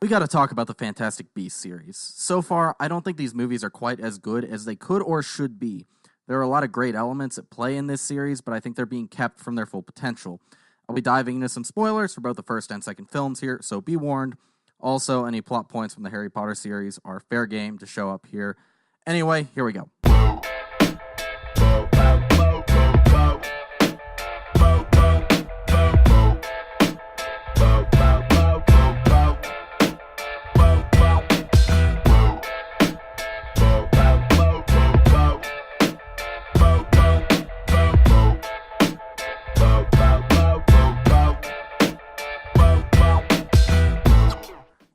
We gotta talk about the Fantastic Beasts series. So far, I don't think these movies are quite as good as they could or should be. There are a lot of great elements at play in this series, but I think they're being kept from their full potential. I'll be diving into some spoilers for both the first and second films here, so be warned. Also, any plot points from the Harry Potter series are fair game to show up here. Anyway, here we go.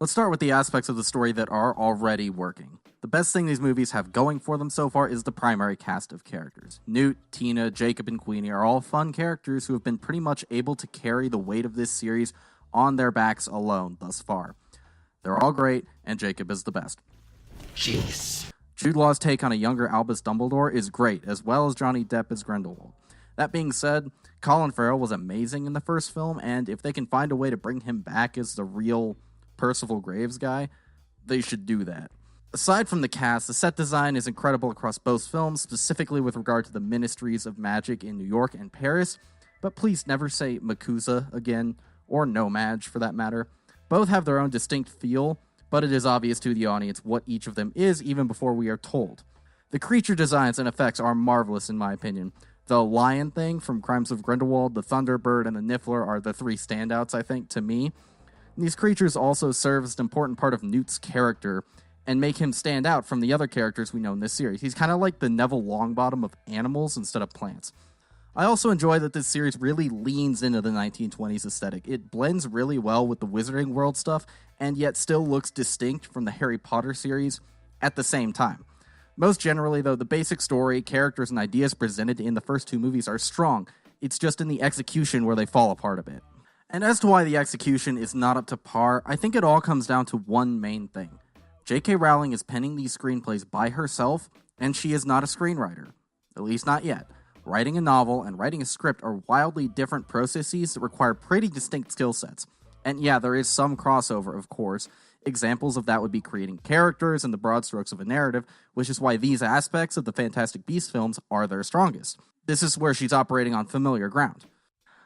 Let's start with the aspects of the story that are already working. The best thing these movies have going for them so far is the primary cast of characters. Newt, Tina, Jacob, and Queenie are all fun characters who have been pretty much able to carry the weight of this series on their backs alone thus far. They're all great, and Jacob is the best. Jeez. Jude Law's take on a younger Albus Dumbledore is great, as well as Johnny Depp as Grindelwald. That being said, Colin Farrell was amazing in the first film, and if they can find a way to bring him back as the real Percival Graves guy, they should do that. Aside from the cast, the set design is incredible across both films, specifically with regard to the Ministries of Magic in New York and Paris, but please never say MACUSA again, or No-Maj for that matter. Both have their own distinct feel, but it is obvious to the audience what each of them is even before we are told. The creature designs and effects are marvelous in my opinion. The lion thing from Crimes of Grindelwald, the Thunderbird, and the Niffler are the three standouts, I think, to me. These creatures also serve as an important part of Newt's character and make him stand out from the other characters we know in this series. He's kind of like the Neville Longbottom of animals instead of plants. I also enjoy that this series really leans into the 1920s aesthetic. It blends really well with the Wizarding World stuff and yet still looks distinct from the Harry Potter series at the same time. Most generally, though, the basic story, characters, and ideas presented in the first two movies are strong. It's just in the execution where they fall apart a bit. And as to why the execution is not up to par, I think it all comes down to one main thing. J.K. Rowling is penning these screenplays by herself, and she is not a screenwriter. At least not yet. Writing a novel and writing a script are wildly different processes that require pretty distinct skill sets. And yeah, there is some crossover, of course. Examples of that would be creating characters and the broad strokes of a narrative, which is why these aspects of the Fantastic Beasts films are their strongest. This is where she's operating on familiar ground.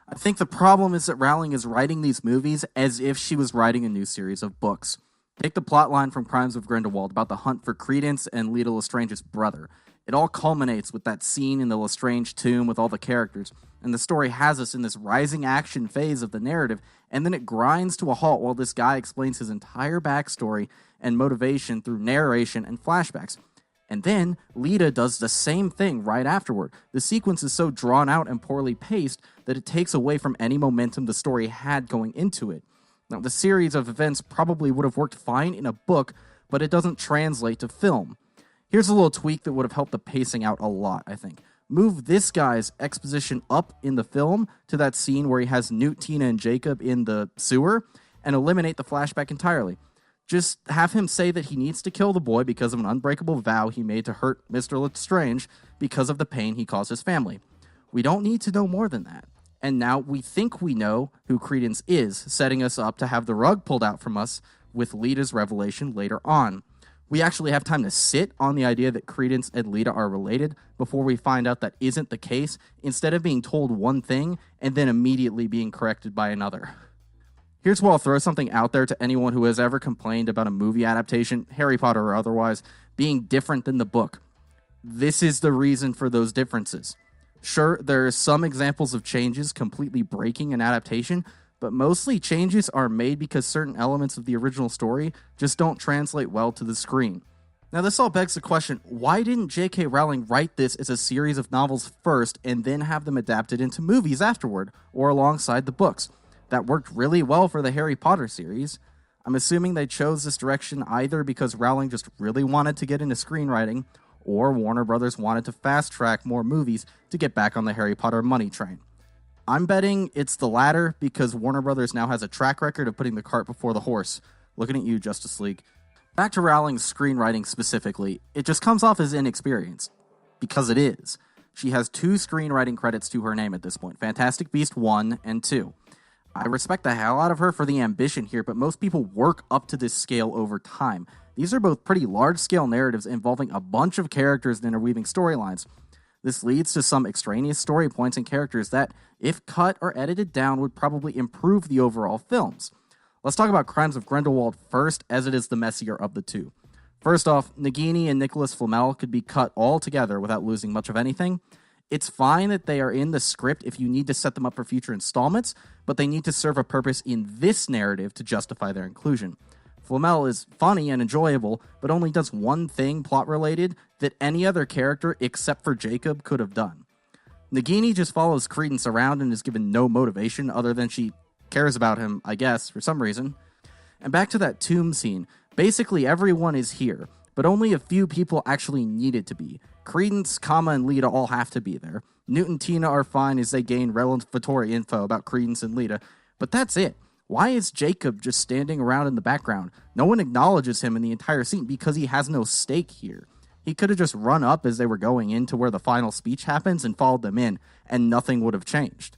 I think the problem is that Rowling is writing these movies as if she was writing a new series of books. Take the plotline from Crimes of Grindelwald about the hunt for Credence and Leta Lestrange's brother. It all culminates with that scene in the Lestrange tomb with all the characters, and the story has us in this rising action phase of the narrative, and then it grinds to a halt while this guy explains his entire backstory and motivation through narration and flashbacks. And then, Leta does the same thing right afterward. The sequence is so drawn out and poorly paced that it takes away from any momentum the story had going into it. Now, the series of events probably would have worked fine in a book, but it doesn't translate to film. Here's a little tweak that would have helped the pacing out a lot, I think. Move this guy's exposition up in the film to that scene where he has Newt, Tina, and Jacob in the sewer, and eliminate the flashback entirely. Just have him say that he needs to kill the boy because of an unbreakable vow he made to hurt Mr. Lestrange because of the pain he caused his family. We don't need to know more than that. And now we think we know who Credence is, setting us up to have the rug pulled out from us with Leta's revelation later on. We actually have time to sit on the idea that Credence and Leta are related before we find out that isn't the case, instead of being told one thing and then immediately being corrected by another. Here's where I'll throw something out there to anyone who has ever complained about a movie adaptation, Harry Potter or otherwise, being different than the book. This is the reason for those differences. Sure, there are some examples of changes completely breaking an adaptation, but mostly changes are made because certain elements of the original story just don't translate well to the screen. Now this all begs the question, why didn't J.K. Rowling write this as a series of novels first and then have them adapted into movies afterward, or alongside the books? That worked really well for the Harry Potter series. I'm assuming they chose this direction either because Rowling just really wanted to get into screenwriting, or Warner Brothers wanted to fast-track more movies to get back on the Harry Potter money train. I'm betting it's the latter because Warner Brothers now has a track record of putting the cart before the horse. Looking at you, Justice League. Back to Rowling's screenwriting specifically, it just comes off as inexperienced. Because it is. She has 2 screenwriting credits to her name at this point, Fantastic Beasts 1 and 2. I respect the hell out of her for the ambition here, but most people work up to this scale over time. These are both pretty large-scale narratives involving a bunch of characters and interweaving storylines. This leads to some extraneous story points and characters that, if cut or edited down, would probably improve the overall films. Let's talk about Crimes of Grindelwald first, as it is the messier of the two. First off, Nagini and Nicholas Flamel could be cut all together without losing much of anything. It's fine that they are in the script if you need to set them up for future installments, but they need to serve a purpose in this narrative to justify their inclusion. Flamel is funny and enjoyable, but only does one thing plot-related that any other character except for Jacob could have done. Nagini just follows Credence around and is given no motivation other than she cares about him, I guess, for some reason. And back to that tomb scene, basically everyone is here, but only a few people actually needed to be. Credence, and Lita all have to be there. Newt and Tina are fine as they gain revelatory info about Credence and Lita, but that's it. Why is Jacob just standing around in the background? No one acknowledges him in the entire scene because he has no stake here. He could have just run up as they were going into where the final speech happens and followed them in, and nothing would have changed.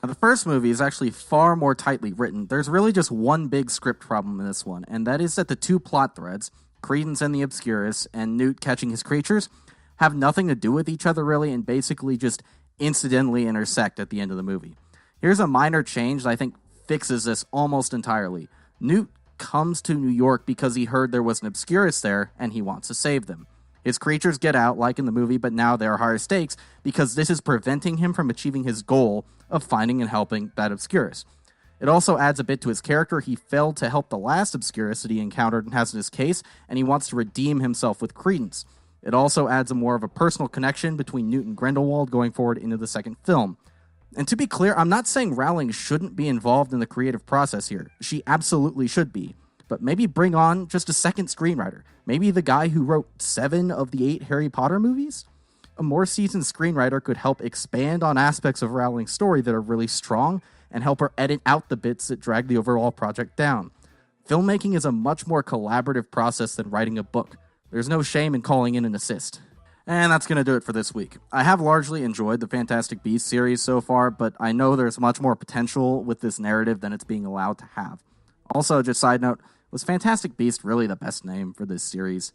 Now, the first movie is actually far more tightly written. There's really just one big script problem in this one, and that is that the two plot threads, Credence and the Obscurus, and Newt catching his creatures, have nothing to do with each other really, and basically just incidentally intersect at the end of the movie. Here's a minor change that I think fixes this almost entirely. Newt comes to New York because he heard there was an Obscurus there, and he wants to save them. His creatures get out, like in the movie, but now there are higher stakes because this is preventing him from achieving his goal of finding and helping that Obscurus. It also adds a bit to his character. He failed to help the last Obscurus that he encountered in Hazardous Case, and he wants to redeem himself with Credence. It also adds a more of a personal connection between Newt and Grindelwald going forward into the second film. And to be clear, I'm not saying Rowling shouldn't be involved in the creative process here. She absolutely should be. But maybe bring on just a second screenwriter. Maybe the guy who wrote 7 of the 8 Harry Potter movies? A more seasoned screenwriter could help expand on aspects of Rowling's story that are really strong and help her edit out the bits that drag the overall project down. Filmmaking is a much more collaborative process than writing a book. There's no shame in calling in an assist. And that's going to do it for this week. I have largely enjoyed the Fantastic Beasts series so far, but I know there's much more potential with this narrative than it's being allowed to have. Also, just side note, was Fantastic Beast really the best name for this series?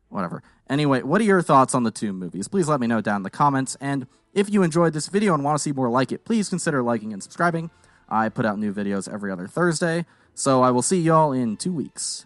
Whatever. Anyway, what are your thoughts on the two movies? Please let me know down in the comments, and if you enjoyed this video and want to see more like it, please consider liking and subscribing. I put out new videos every other Thursday, so I will see y'all in 2 weeks.